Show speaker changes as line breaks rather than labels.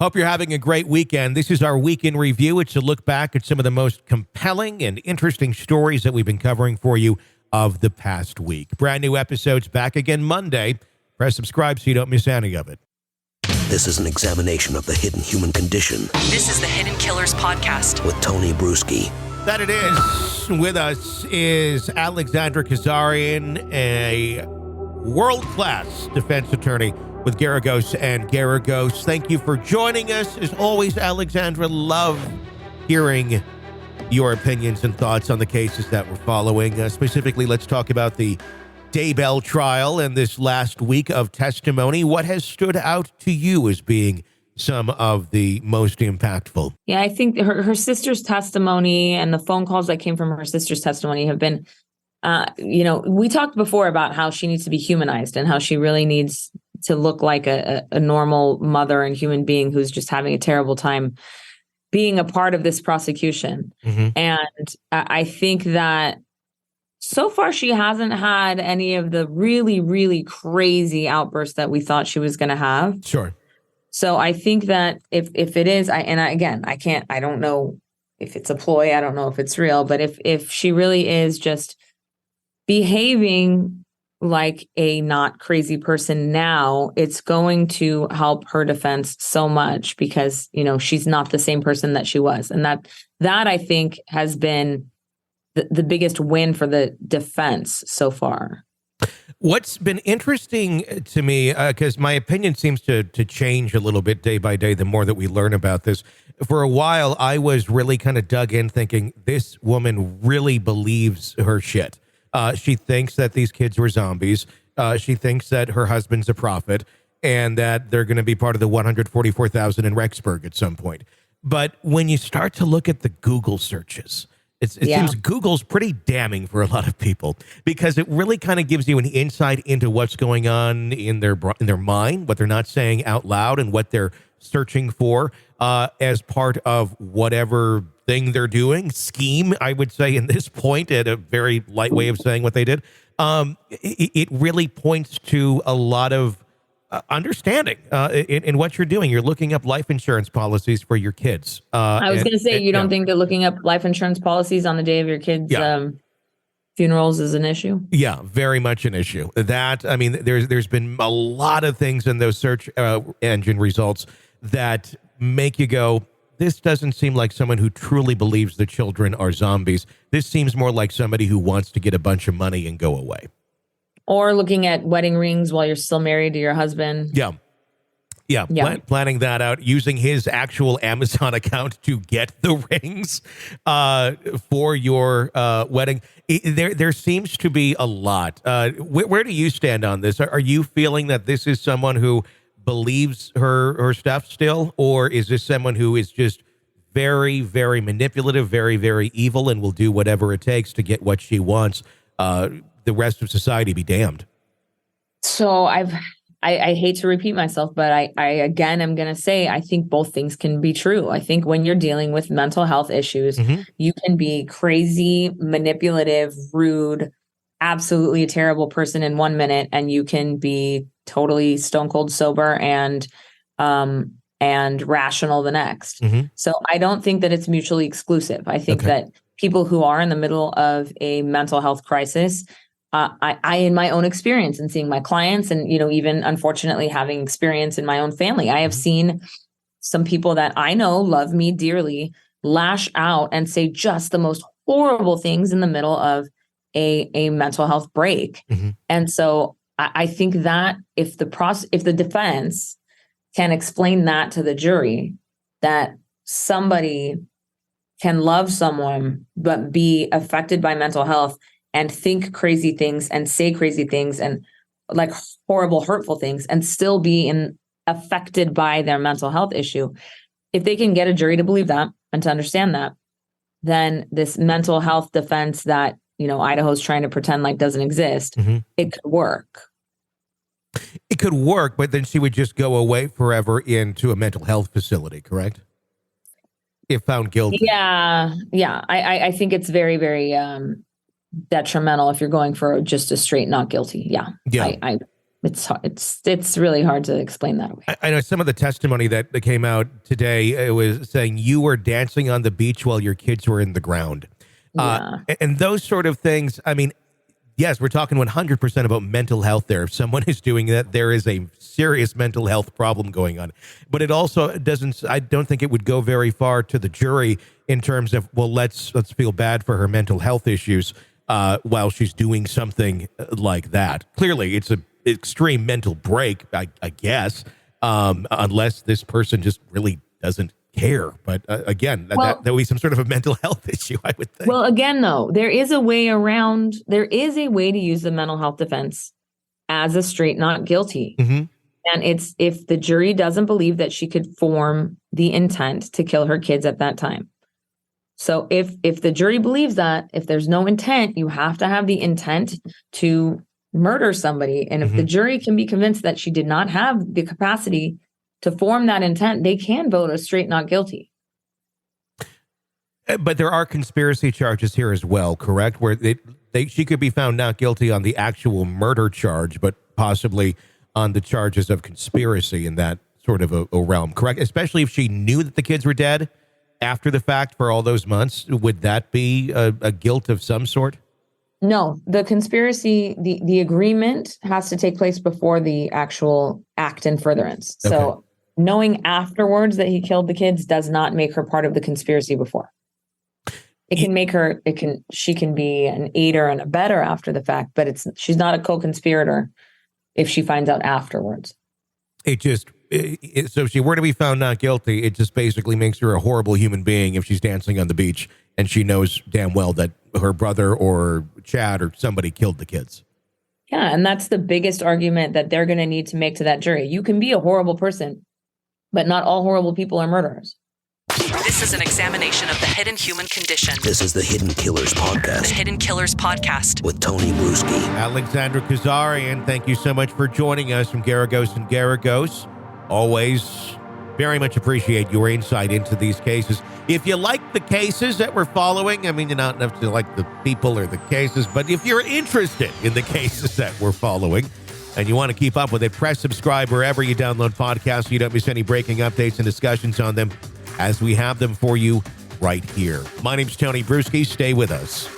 Hope you're having a great weekend. This is our week in review. It's a look back at some of the most compelling and interesting stories that we've been covering for you of the past week. Brand new episodes back again Monday. Press subscribe so you don't miss any of it.
This is an examination of the hidden human condition.
This is the Hidden Killers Podcast
with Tony Bruschi.
That it is. With us is Alexandra Kazarian, a world-class defense attorney with Garagos and Garagos. Thank you for joining us. As always, Alexandra, love hearing your opinions and thoughts on the cases that we're following. Specifically, let's talk about the Daybell trial and this last week of testimony. What has stood out to you as being some of the most impactful?
Yeah, I think her sister's testimony and the phone calls that came from her sister's testimony have been, we talked before about how she needs to be humanized and how she really needs to look like a normal mother and human being who's just having a terrible time being a part of this prosecution. Mm-hmm. And I think that so far she hasn't had any of the really, really crazy outbursts that we thought she was going to have.
Sure.
So I think that if it is, I don't know if it's a ploy. I don't know if it's real, but if she really is just behaving like a not crazy person now, it's going to help her defense so much because, she's not the same person that she was. And that I think has been the biggest win for the defense so far.
What's been interesting to me, because my opinion seems to change a little bit day by day the more that we learn about this. For a while, I was really kind of dug in thinking this woman really believes her shit. She thinks that these kids were zombies. She thinks that her husband's a prophet and that they're going to be part of the 144,000 in Rexburg at some point. But when you start to look at the Google searches, it seems Google's pretty damning for a lot of people because it really kind of gives you an insight into what's going on in their mind, what they're not saying out loud, and what they're searching for as part of whatever thing they're doing. Scheme, I would say, in this point, at a very light way of saying what they did. It really points to a lot of understanding in what you're doing. You're looking up life insurance policies for your kids.
I was going to say, you don't think that looking up life insurance policies on the day of your kids' funerals is an issue?
Yeah, very much an issue. There's been a lot of things in those search engine results that make you go, this doesn't seem like someone who truly believes the children are zombies. This seems more like somebody who wants to get a bunch of money and go away. Or
looking at wedding rings while you're still married to your husband.
Yeah. Planning that out, using his actual Amazon account to get the rings for your wedding. There seems to be a lot. Where do you stand on this? Are you feeling that this is someone who believes her stuff still? Or is this someone who is just very, very manipulative, very, very evil, and will do whatever it takes to get what she wants? The rest of society be damned.
So I hate to repeat myself, but I again am going to say I think both things can be true. I think when you're dealing with mental health issues, you can be crazy, manipulative, rude, absolutely a terrible person in 1 minute, and you can be totally stone cold sober and rational the next. So I don't think that it's mutually exclusive. I think that people who are in the middle of a mental health crisis, I, in my own experience and seeing my clients and, even unfortunately having experience in my own family, I have seen some people that I know love me dearly lash out and say just the most horrible things in the middle of a mental health break. And so I think that if the defense can explain that to the jury, that somebody can love someone, but be affected by mental health and think crazy things and say crazy things and like horrible, hurtful things and still be affected by their mental health issue. If they can get a jury to believe that and to understand that, then this mental health defense that, Idaho's trying to pretend like doesn't exist, it could work.
It could work, but then she would just go away forever into a mental health facility, correct? If found guilty.
Yeah. I think it's very, very detrimental if you're going for just a straight not guilty. Yeah. It's really hard to explain that away.
I know some of the testimony that came out today, it was saying you were dancing on the beach while your kids were in the ground.
Yeah.
And those sort of things, I mean, yes, we're talking 100% about mental health there. If someone is doing that, there is a serious mental health problem going on. But it also doesn't, I don't think it would go very far to the jury in terms of, well, let's feel bad for her mental health issues while she's doing something like that. Clearly, it's an extreme mental break, I guess, unless this person just really doesn't care. But again, that would be some sort of a mental health issue, I would think.
Well, again, though, there is a way to use the mental health defense as a straight not guilty.
Mm-hmm.
And it's if the jury doesn't believe that she could form the intent to kill her kids at that time. So if the jury believes that, if there's no intent, you have to have the intent to murder somebody. And if the jury can be convinced that she did not have the capacity to form that intent, they can vote a straight not guilty.
But there are conspiracy charges here as well, correct? Where she could be found not guilty on the actual murder charge, but possibly on the charges of conspiracy in that sort of a realm, correct? Especially if she knew that the kids were dead after the fact for all those months. Would that be a guilt of some sort?
No, the conspiracy, the agreement has to take place before the actual act in furtherance.
Okay.
So knowing afterwards that he killed the kids does not make her part of the conspiracy before. It can make her, she can be an aider and abetter after the fact, but she's not a co-conspirator if she finds out afterwards.
So if she were to be found not guilty, it just basically makes her a horrible human being if she's dancing on the beach and she knows damn well that her brother or Chad or somebody killed the kids.
Yeah, and that's the biggest argument that they're going to need to make to that jury. You can be a horrible person, but not all horrible people are murderers.
This is an examination of the hidden human condition.
This is the Hidden Killers Podcast.
The Hidden Killers Podcast.
With Tony Bruski.
Alexandra Kazarian, thank you so much for joining us from Garagos and Garagos. Always very much appreciate your insight into these cases. If you like the cases that we're following, I mean, you don't have to like the people or the cases, but if you're interested in the cases that we're following and you want to keep up with it, press subscribe wherever you download podcasts so you don't miss any breaking updates and discussions on them as we have them for you right here. My name's Tony Bruski. Stay with us.